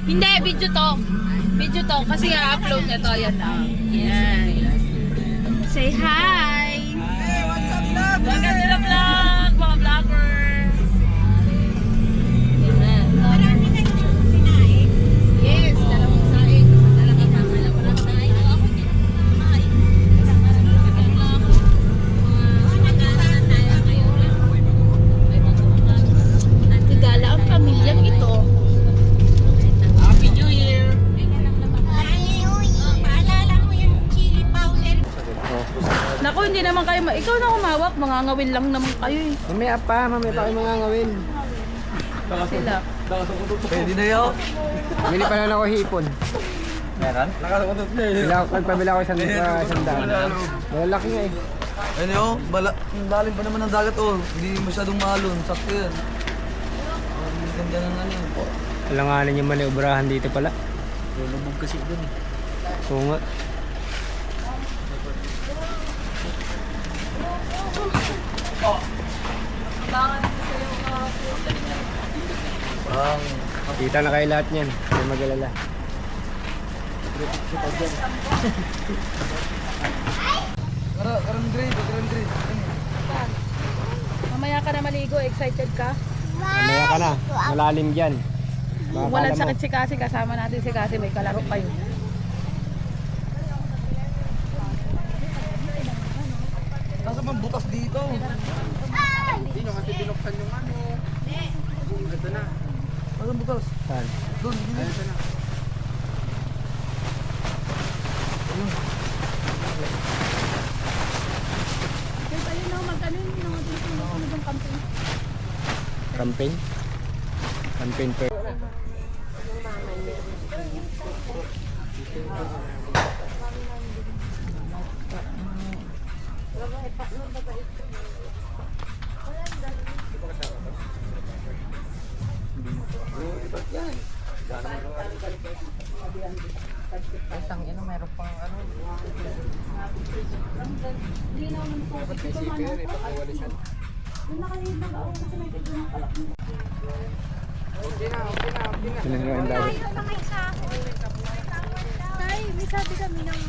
Hindi, video to. Video to. Kasi upload niya to. Yan lang. Yan. Say hi! Hey, what's up, vlog? Welcome to the vlog, mga vlogger! Marami kayong sinain. Yes, dalawang saing. Talaga tama lang. Walang saing. Ako hindi naman kumakain. Nag-aaral tayo ngayon. Ate Gala, ang pamilyang ito. Happy New Year! Paalala mo yung chili powder. Naku, hindi naman kayo. Ikaw na humawak. Mangangawin lang naman kayo eh. Mamaya pa kayo mga ngawin. Sila. Pwede na yun. Bili pa lang ako hipon. Meron? Nakasukuntot na yun. Nagpabila ko isang daan. Malalaki nga eh. Ano yun? Lalim pa naman ng dagat oh. Hindi masyadong maalon. Sakto yan. Ang ganda ng ano yun. Alanganin yung maniobrahan dito pala. Lulubog kasi dun eh. Oo nga. Parang Kita na kayo lahat niyan. Hindi mag-alala. Karang grade. Mamaya ka na maligo. Excited ka? Mamaya ka na. Malalim dyan. Baka Walang akala mo- sakit si Kasi. Kasama natin si Kasi. May kalaro kayo. nasa bang butas dito? Hindi nyo kasi binuksan yung ano. Ito na. Nasa butas? Saan? Doon, hindi na. Kaya tayo na mag-ano yung ng camping. Campaign? Campaign per. Isang ino, meron pang ano. Tingnan mo yung dagat. Tayo na may sahod. Tay, may sabi kami ng...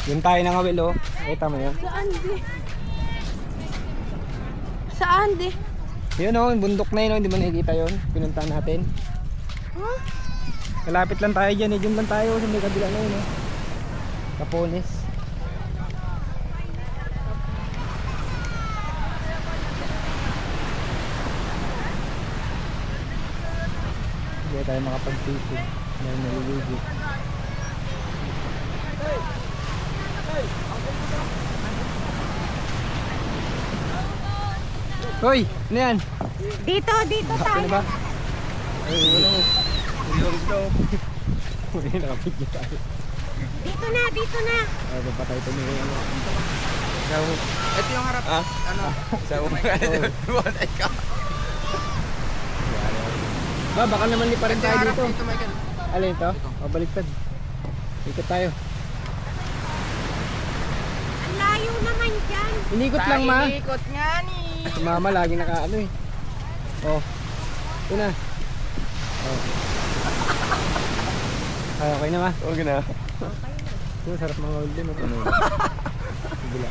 Yung tayo ng awil oh. Kita mo yun. Saan di? Saan di? Yun oh, yung bundok na yun oh. Hindi mo nakikita yun? Pinunta natin. Huh? Malapit lang tayo dyan eh. Diyan lang tayo sa may kabila na yun oh. Kapones. Hindi tayo makapag-tipid. Dahil naliligo. Hoy! Ano yan? Dito Ano tayo. ba? Ay, wala mo. Hindi nakapigil tayo. Dito na. Ay, papatay ito niya yung ano. Ito yung harap. Ano? Sa Bumatay ka. Ba, baka naman li pa rin tayo dito. Michael. Alin ito? O, baliktad. Ikot tayo. Ang layo naman dyan. Inikot lang, ma. Ikot nga ni. Si mama lagi nakaano eh. Oh. Ito na. Oh. Ay, okay na, ma? Okay na. Ito, sarap mga ulit din. Ano? Bula.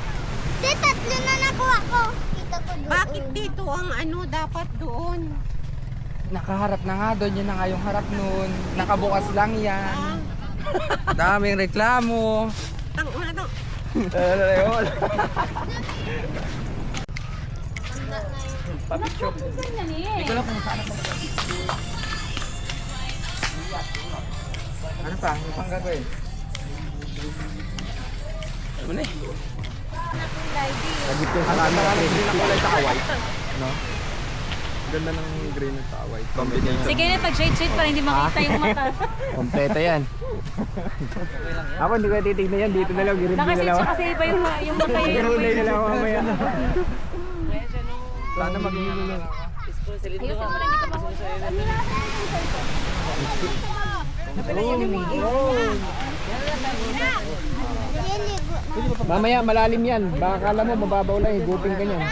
Tatlo na nakuha ko. Kita ko doon. Bakit dito ang ano dapat doon? Nakaharap na nga doon. Yun na nga yung harap nun. Nakabukas lang yan. Daming reklamo. Ang ano? Ayun. Hindi ko lang kung saan. Ano pa? Ano pang gagawin? Ano na eh? Lagi ko sa camera. Green na kulay sa white. No? Ganda ng green at saka white. Combination. Sige na, pag-shade para hindi makita yung mata. Kompleto yan. Ako hindi ko titignan yan. Dito na lang. Girin na Nakashade lang. siya kasi iba yung mata yung Girulay na lang ako mamaya. Sana maging ano lang. Ayusin mo na, hindi ka mahuli. Mamaya malalim yan. Baka kala mo mababaw lang. Higupin ka niyan.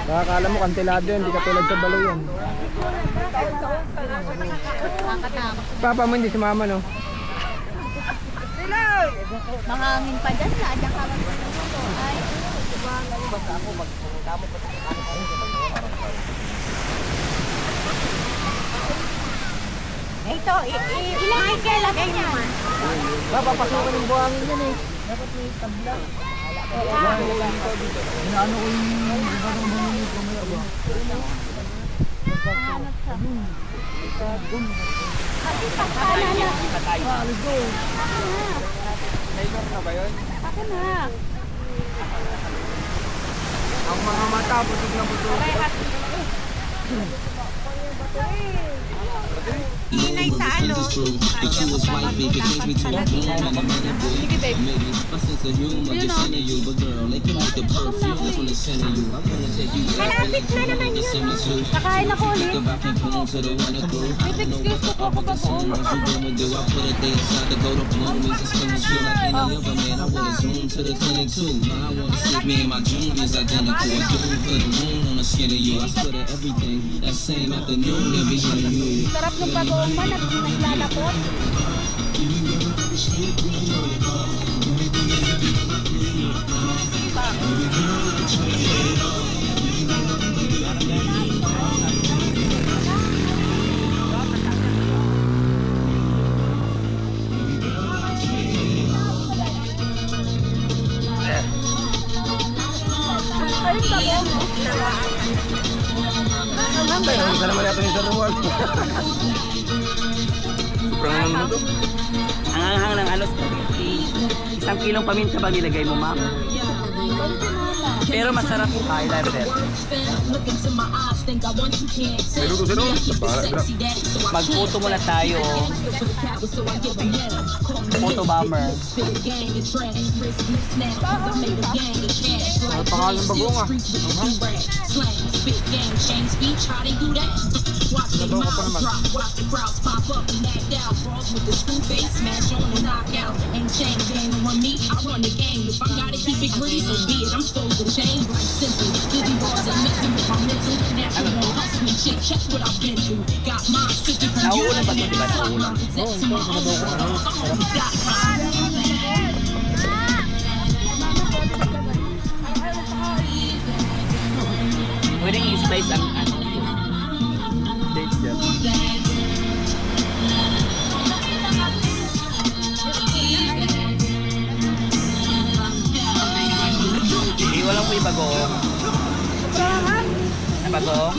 Nakakala mo kantilado yan, hindi ka tulad sa balo yan. Papa mo hindi sumama, no? Mahangin pa dyan, sadya ka lang. Ay. Ito, ilang lagay niya. Papa, pasukan yung buhangin yan eh. Dapat may tabla. Inaano ko yung Ako na. ang mga mata, busog na busog. Inay sa ano? Malapit na naman yun. Kakain ako ulit. Please excuse ko po kapag sarap ng bagoong man at naglalakot. Ano ka naman natin yung saruwal? Sobrang naman ito. Ang hanghang ng alos, 1 kilong paminta ba nilagay mo, ma'am? Pero masarap po. I love it. Meron ko sino? Mag-photo muna tayo. Photo bomber. Ano pangalan bagong ah? Nabaw ko pa naman. Nauulan ba ito, di ba? Nauulan. Oo, ito. Nabaw ko ano. Pwedeng i-spice ang ano. Date yan. Iwan lang po yung bagong. Ano bagong?